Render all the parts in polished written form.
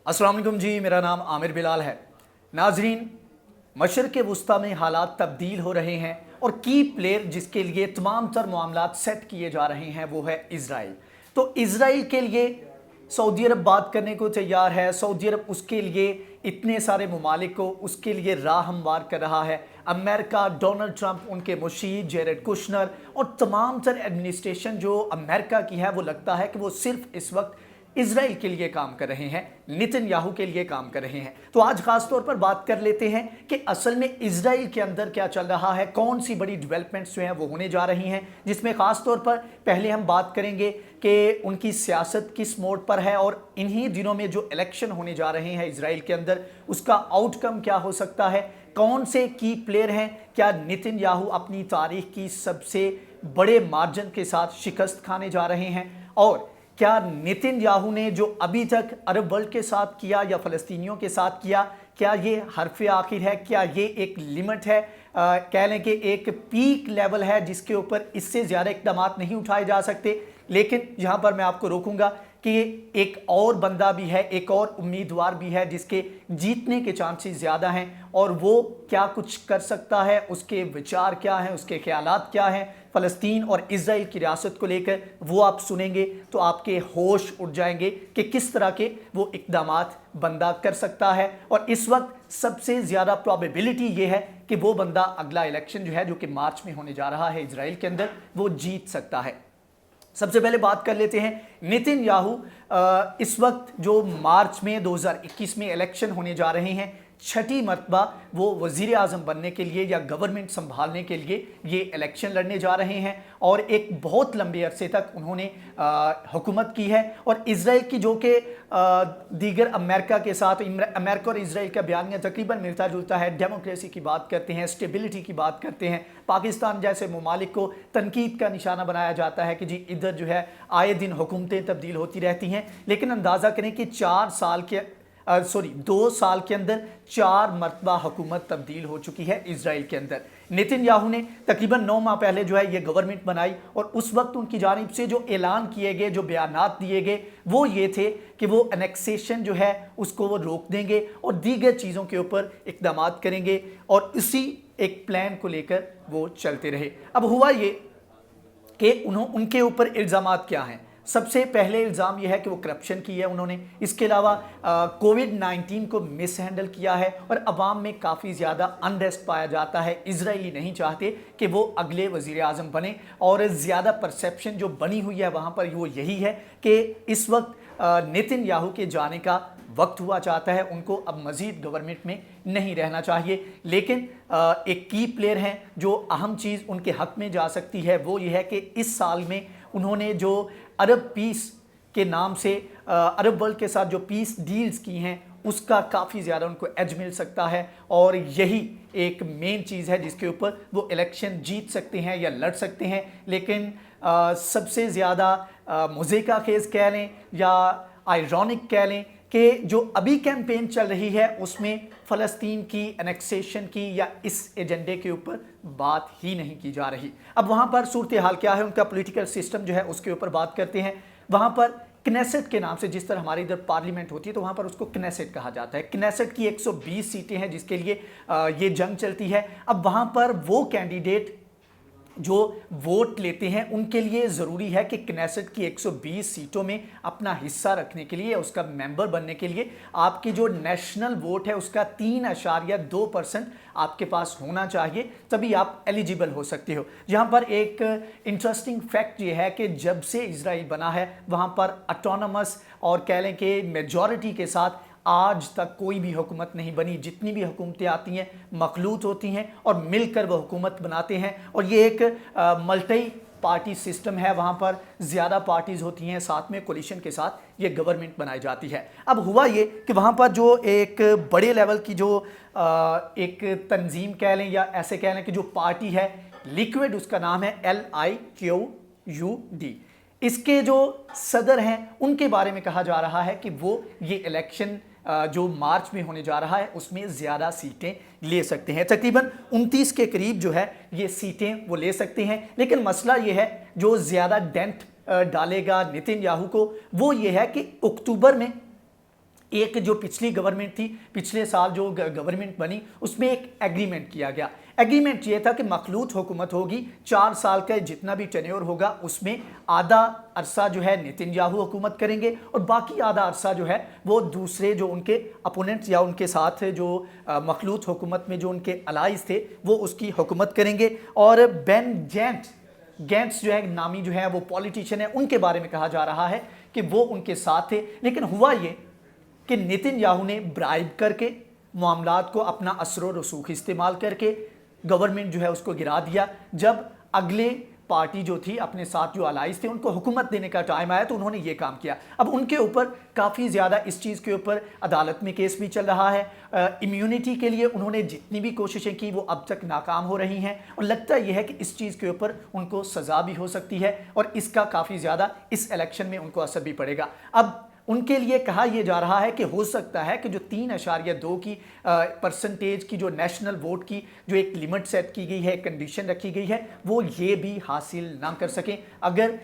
अस्सलाम वालेकुम जी, मेरा नाम आमिर बिलाल है। नाजरीन, मशरिक़ वुस्ता में हालात तब्दील हो रहे हैं और की प्लेयर जिसके लिए तमाम तर मामलात सेट किए जा रहे हैं वो है इज़राइल। तो इज़राइल के लिए सऊदी अरब बात करने को तैयार है। सऊदी अरब उसके लिए इतने सारे ममालिक को उसके लिए राह हमवार कर रहा है। अमेरिका, डोनाल्ड ट्रंप, उनके मुशीर जेरेड कुशनर और तमाम तर एडमिनिस्ट्रेशन जो अमेरिका की है वो लगता है कि वो सिर्फ इस वक्त इजराइल के लिए काम कर रहे हैं, नेतन्याहू के लिए काम कर रहे हैं। तो आज खास तौर पर बात कर लेते हैं कि असल में इजराइल के अंदर क्या चल रहा है, कौन सी बड़ी डेवलपमेंट्स जो हैं वो होने जा रही हैं, जिसमें खास तौर पर पहले हम बात करेंगे कि उनकी सियासत किस मोड पर है और इन्हीं दिनों में जो इलेक्शन होने जा रहे हैं इजराइल के अंदर उसका आउटकम क्या हो सकता है, कौन से की प्लेयर हैं, क्या नेतन्याहू अपनी तारीख की सबसे बड़े मार्जिन के साथ शिकस्त खाने जा रहे हैं, और क्या नेतन्याहू ने जो अभी तक अरब वर्ल्ड के साथ किया या फ़लस्तीनियों के साथ किया, क्या ये हरफ़े आखिर है, क्या ये एक लिमिट है, कह लें कि एक पीक लेवल है जिसके ऊपर इससे ज़्यादा इक़दाम नहीं उठाए जा सकते। लेकिन यहाँ पर मैं आपको रोकूंगा कि एक और बंदा भी है, एक और उम्मीदवार भी है जिसके जीतने के चांसेस ज़्यादा हैं और वो क्या कुछ कर सकता है, उसके विचार क्या हैं, उसके ख्यालात क्या हैं फ़लस्तीन और इज़राइल की रियासत को लेकर, वो आप सुनेंगे तो आपके होश उड़ जाएंगे कि किस तरह के वो इक़दामात बंदा कर सकता है। और इस वक्त सबसे ज़्यादा प्रोबेबिलिटी ये है कि वो बंदा अगला इलेक्शन जो है जो कि मार्च में होने जा रहा है इज़राइल के अंदर, वो जीत सकता है। सबसे पहले बात कर लेते हैं नेतन्याहू। इस वक्त जो मार्च में 2021 में इलेक्शन होने जा रहे हैं, छठी मरतबा वो वज़ीर आज़म बनने के लिए या गवर्नमेंट संभालने के लिए ये इलेक्शन लड़ने जा रहे हैं और एक बहुत लंबे अरसे तक उन्होंने हुकूमत की है। और इज़राइल की जो कि दीगर अमेरिका के साथ, अमेरिका और इज़राइल का बयानिया तकरीबन मिलता जुलता है, डेमोक्रेसी की बात करते हैं, स्टेबिलिटी की बात करते हैं। पाकिस्तान जैसे ममालिक को तनकीद का निशाना बनाया जाता है कि जी इधर जो है आए दिन हुकूमतें तब्दील होती रहती हैं, लेकिन अंदाज़ा करें कि 2 साल के अंदर 4 मरतबा हुकूमत तब्दील हो चुकी है इज़राइल के अंदर। नेतन्याहू ने तकरीबन 9 माह पहले जो है ये गवर्नमेंट बनाई और उस वक्त उनकी जानिब से जो ऐलान किए गए, जो बयानात दिए गए वो ये थे कि वो एनेक्सेशन जो है उसको वो रोक देंगे और दीगर चीज़ों के ऊपर इक़दाम करेंगे और इसी एक प्लान को लेकर वो चलते रहे। अब हुआ ये कि उनके ऊपर इल्ज़ामात क्या हैं। सबसे पहले इल्ज़ाम यह है कि वो करप्शन की है उन्होंने, इसके अलावा कोविड-19 को मिस हैंडल किया है और अवाम में काफ़ी ज़्यादा अनरेस्ट पाया जाता है। इजरायली नहीं चाहते कि वो अगले वज़ीर आज़म बने और ज़्यादा परसेप्शन जो बनी हुई है वहाँ पर वो यही है कि इस वक्त नेतन्याहू के जाने का वक्त हुआ चाहता है, उनको अब मज़ीद गवर्नमेंट में नहीं रहना चाहिए। लेकिन एक की प्लेयर हैं जो अहम चीज़ उनके हक़ में जा सकती है वो ये है कि इस साल में उन्होंने जो अरब पीस के नाम से अरब वर्ल्ड के साथ जो पीस डील्स की हैं उसका काफ़ी ज़्यादा उनको एज मिल सकता है और यही एक मेन चीज़ है जिसके ऊपर वो इलेक्शन जीत सकते हैं या लड़ सकते हैं। लेकिन सबसे ज़्यादा मज़े का खेज़ कह लें या आयरॉनिक कह लें कि जो अभी कैंपेन चल रही है उसमें फ़लस्तीन की एनेक्सेशन की या इस एजेंडे के ऊपर बात ही नहीं की जा रही। अब वहाँ पर सूरत हाल क्या है, उनका पॉलिटिकल सिस्टम जो है उसके ऊपर बात करते हैं। वहाँ पर क्नेसेट के नाम से, जिस तरह हमारे इधर पार्लियामेंट होती है तो वहाँ पर उसको क्नेसेट कहा जाता है। क्नेसेट की 120 सीटें हैं जिसके लिए ये जंग चलती है। अब वहाँ पर वो कैंडिडेट जो वोट लेते हैं उनके लिए ज़रूरी है कि क्नेसेट की 120 सीटों में अपना हिस्सा रखने के लिए, उसका मेंबर बनने के लिए आपकी जो नेशनल वोट है उसका 3.2% आपके पास होना चाहिए, तभी आप एलिजिबल हो सकते हो। यहाँ पर एक इंटरेस्टिंग फैक्ट ये है कि जब से इजराइल बना है वहाँ पर ऑटोनमस और कह लें कि मेजॉरिटी के साथ आज तक कोई भी हुकूमत नहीं बनी। जितनी भी हुकूमतें आती हैं मखलूत होती हैं और मिलकर वह हुकूमत बनाते हैं और ये एक मल्टी पार्टी सिस्टम है। वहाँ पर ज़्यादा पार्टीज़ होती हैं, साथ में कोलिशन के साथ ये गवर्नमेंट बनाई जाती है। अब हुआ ये कि वहाँ पर जो एक बड़े लेवल की जो एक तंजीम कह लें या ऐसे कह लें कि जो पार्टी है, लिक्विड उसका नाम है LIQUD, इसके जो सदर हैं उनके बारे में कहा जा रहा है कि वो ये इलेक्शन जो मार्च में होने जा रहा है उसमें ज़्यादा सीटें ले सकते हैं। तकरीबन 29 के करीब जो है ये सीटें वो ले सकते हैं। लेकिन मसला ये है जो ज़्यादा डेंट डालेगा नेतन्याहू को वो ये है कि अक्टूबर में एक जो पिछली गवर्नमेंट थी, पिछले साल जो गवर्नमेंट बनी, उसमें एक एग्रीमेंट किया गया। एग्रीमेंट ये था कि मखलूत हुकूमत होगी, 4 साल का जितना भी टेन्योर होगा उसमें आधा अरसा जो है नेतन्याहू हुकूमत करेंगे और बाकी आधा अरसा जो है वो दूसरे जो उनके अपोनेंट्स या उनके साथ जो मखलूत हुकूमत में जो उनके अलाइज थे वो उसकी हुकूमत करेंगे। और बेन गैंट्स जो है नामी जो है वो पॉलिटिशियन है, उनके बारे में कहा जा रहा है कि वो उनके साथ थे। लेकिन हुआ ये कि नेतन्याहू ने ब्राइब करके मामलात को अपना असर रसूख इस्तेमाल करके गवर्नमेंट जो है उसको गिरा दिया। जब अगले पार्टी जो थी अपने साथ जो अलाइज थे उनको हुकूमत देने का टाइम आया तो उन्होंने ये काम किया। अब उनके ऊपर काफ़ी ज़्यादा इस चीज़ के ऊपर अदालत में केस भी चल रहा है। इम्यूनिटी के लिए उन्होंने जितनी भी कोशिशें की वो अब तक नाकाम हो रही हैं और लगता यह है कि इस चीज़ के ऊपर उनको सज़ा भी हो सकती है और इसका काफ़ी ज़्यादा इस इलेक्शन में उनको असर भी पड़ेगा। अब उनके लिए कहा यह जा रहा है कि हो सकता है कि जो 3.2 की परसेंटेज की जो नेशनल वोट की जो एक लिमिट सेट की गई है, कंडीशन रखी गई है, वो ये भी हासिल ना कर सकें। अगर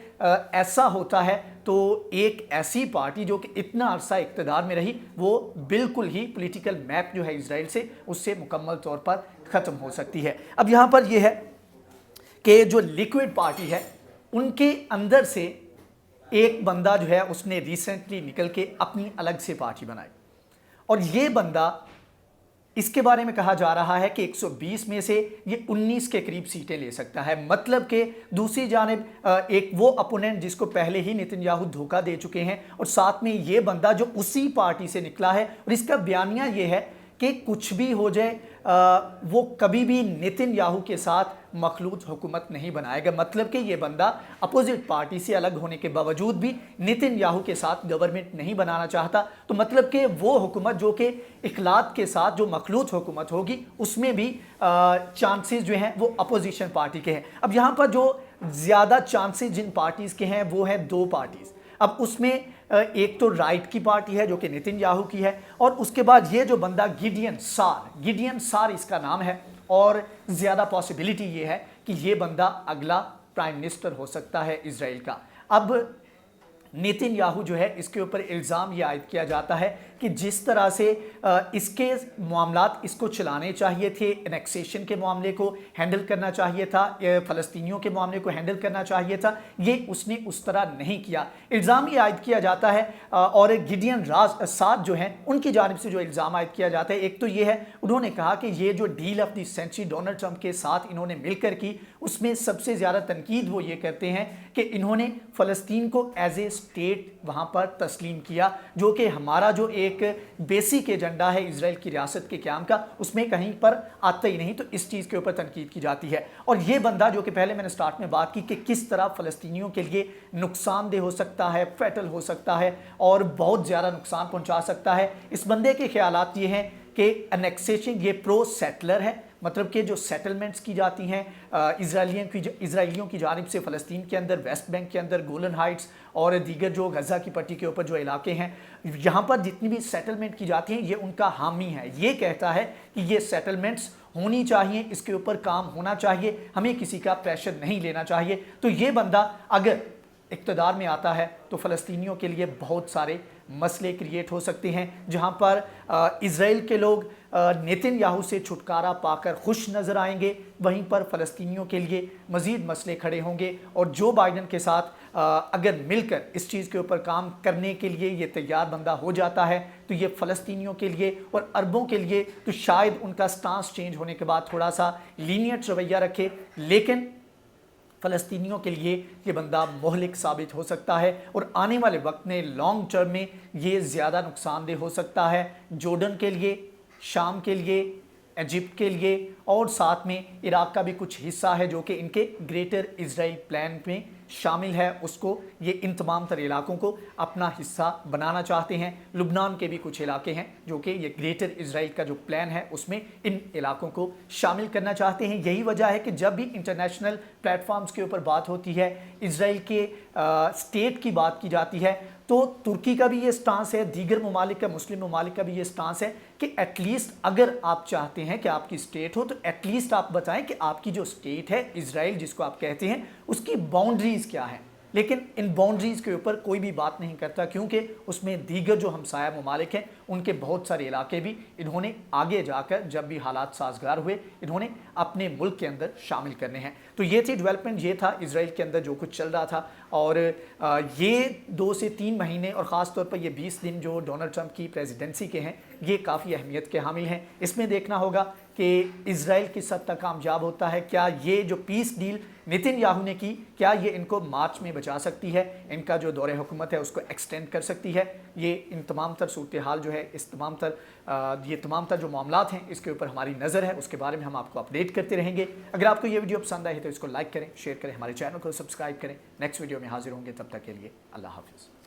ऐसा होता है तो एक ऐसी पार्टी जो कि इतना अरसा इक़्तिदार में रही वो बिल्कुल ही पॉलिटिकल मैप जो है इजराइल से उससे मुकम्मल तौर पर ख़त्म हो सकती है। अब यहाँ पर यह है कि जो लिक्विड पार्टी है उनके अंदर से एक बंदा जो है उसने रिसेंटली निकल के अपनी अलग से पार्टी बनाई और ये बंदा, इसके बारे में कहा जा रहा है कि 120 में से ये 19 के करीब सीटें ले सकता है। मतलब कि दूसरी जानिब एक वो अपोनेंट जिसको पहले ही नेतन्याहू धोखा दे चुके हैं और साथ में ये बंदा जो उसी पार्टी से निकला है और इसका बयानिया ये है कि कुछ भी हो जाए वो कभी भी नेतन्याहू के साथ मखलूत हुकूमत नहीं बनाएगा। मतलब कि ये बंदा अपोजिट पार्टी से अलग होने के बावजूद भी नेतन्याहू के साथ गवर्नमेंट नहीं बनाना चाहता। तो मतलब कि वो हुकूमत जो कि इखलात के साथ जो मखलूत हुकूमत होगी उसमें भी चांसेस जो हैं वो अपोजिशन पार्टी के हैं। अब यहाँ पर जो ज़्यादा चांसेस जिन पार्टीज़ के हैं वो हैं 2 पार्टीज़। अब उसमें एक तो राइट की पार्टी है जो कि नेतन्याहू की है और उसके बाद ये जो बंदा गिडियन सार इसका नाम है और ज़्यादा पॉसिबिलिटी ये है कि ये बंदा अगला प्राइम मिनिस्टर हो सकता है इजराइल का। अब नेतन्याहू जो है इसके ऊपर इल्ज़ाम ये आयद किया जाता है कि जिस तरह से इसके मामलात इसको चलाने चाहिए थे, एनेक्सेशन के मामले को हैंडल करना चाहिए था, फ़लस्तीनियों के मामले को हैंडल करना चाहिए था, ये उसने उस तरह नहीं किया। इल्ज़ाम ये आयद किया जाता है और गिडियन साद जो हैं उनकी जानिब से जो इल्ज़ाम आयद किया जाता है, एक तो ये है उन्होंने कहा कि ये जो deal of the century Donald Trump के साथ इन्होंने मिलकर की उसमें सबसे ज़्यादा तनकीद वो ये करते हैं कि इन्होंने फ़लस्तीन को एज ए स्टेट वहाँ पर तस्लीम किया, जो कि हमारा जो एक बेसिक एजेंडा है इजराइल की रियासत के क़याम का उसमें कहीं पर आता ही नहीं। तो इस चीज़ के ऊपर तनकीद की जाती है। और ये बंदा जो कि पहले मैंने स्टार्ट में बात की कि किस तरह फ़लस्तीनियों के लिए नुकसानदेह हो सकता है, फैटल हो सकता है और बहुत ज़्यादा नुकसान पहुँचा सकता है, इस बंदे के ख्यालात ये हैं कि एनेक्सेशन ये प्रो सेटलर है। मतलब कि जो सेटलमेंट्स की जाती हैं इजराइलियों की जानिब से फ़लस्तीन के अंदर, वेस्ट बैंक के अंदर, गोलन हाइट्स और दीगर जो गज़ा की पट्टी के ऊपर जो इलाके हैं, यहाँ पर जितनी भी सेटलमेंट की जाती हैं ये उनका हामी है। ये कहता है कि ये सेटलमेंट्स होनी चाहिए, इसके ऊपर काम होना चाहिए, हमें किसी का प्रेशर नहीं लेना चाहिए। तो ये बंदा अगर इक़्तिदार में आता है तो फ़लस्तीनियों के लिए बहुत सारे मसले क्रिएट हो सकते हैं। जहां पर इज़राइल के लोग नेतन्याहू से छुटकारा पाकर खुश नज़र आएंगे, वहीं पर फ़लस्तीनियों के लिए मज़ीद मसले खड़े होंगे। और जो बाइडन के साथ अगर मिलकर इस चीज़ के ऊपर काम करने के लिए ये तैयार बंदा हो जाता है तो ये फ़लस्तीनियों के लिए और अरबों के लिए तो शायद उनका स्टांस चेंज होने के बाद थोड़ा सा लीनियंट रवैया रखे, लेकिन फ़लस्तीनियों के लिए ये बंदा मोहलिक साबित हो सकता है और आने वाले वक्त में लॉन्ग टर्म में ये ज़्यादा नुकसानदेह हो सकता है जॉर्डन के लिए, शाम के लिए, इजिप्ट के लिए और साथ में इराक़ का भी कुछ हिस्सा है जो कि इनके ग्रेटर इजराइल प्लान में शामिल है। उसको ये इन तमाम तर इलाकों को अपना हिस्सा बनाना चाहते हैं। लुबनान के भी कुछ इलाके हैं जो कि ये ग्रेटर इजराइल का जो प्लान है उसमें इन इलाकों को शामिल करना चाहते हैं। यही वजह है कि जब भी इंटरनेशनल प्लेटफॉर्म्स के ऊपर बात होती है, इजराइल के स्टेट की बात की जाती है, तो तुर्की का भी ये स्टांस है, दीगर ममालिक का, मुस्लिम ममालिक का भी ये स्टांस है कि एटलीस्ट अगर आप चाहते हैं कि आपकी स्टेट हो तो एटलीस्ट आप बताएं कि आपकी जो स्टेट है इजराइल जिसको आप कहते हैं उसकी बाउंड्रीज क्या है। लेकिन इन बाउंड्रीज़ के ऊपर कोई भी बात नहीं करता, क्योंकि उसमें दीगर जो हमसाया ममालिक हैं उनके बहुत सारे इलाके भी इन्होंने आगे जाकर, जब भी हालात साजगार हुए, इन्होंने अपने मुल्क के अंदर शामिल करने हैं। तो ये थी डेवलपमेंट, ये था इसराइल के अंदर जो कुछ चल रहा था। और ये 2 से 3 महीने और ख़ास तौर पर ये 20 दिन जो डोनाल्ड ट्रंप की प्रेसिडेंसी के हैं, ये काफ़ी अहमियत के हामिल हैं। इसमें देखना होगा कि इजराइल किस हद तक कामयाब होता है। क्या ये जो पीस डील नेतन्याहू ने की, क्या ये इनको मार्च में बचा सकती है, इनका जो दौरे हुकूमत है उसको एक्सटेंड कर सकती है। ये इन तमाम तर सूरत हाल जो है, इस तमाम तर जो मामलात हैं, इसके ऊपर हमारी नज़र है, उसके बारे में हम आपको अपडेट करते रहेंगे। अगर आपको ये वीडियो पसंद आए तो इसको लाइक करें, शेयर करें, हमारे चैनल को सब्सक्राइब करें। नेक्स्ट वीडियो में हाजिर होंगे, तब तक के लिए अल्लाह हाफिज़।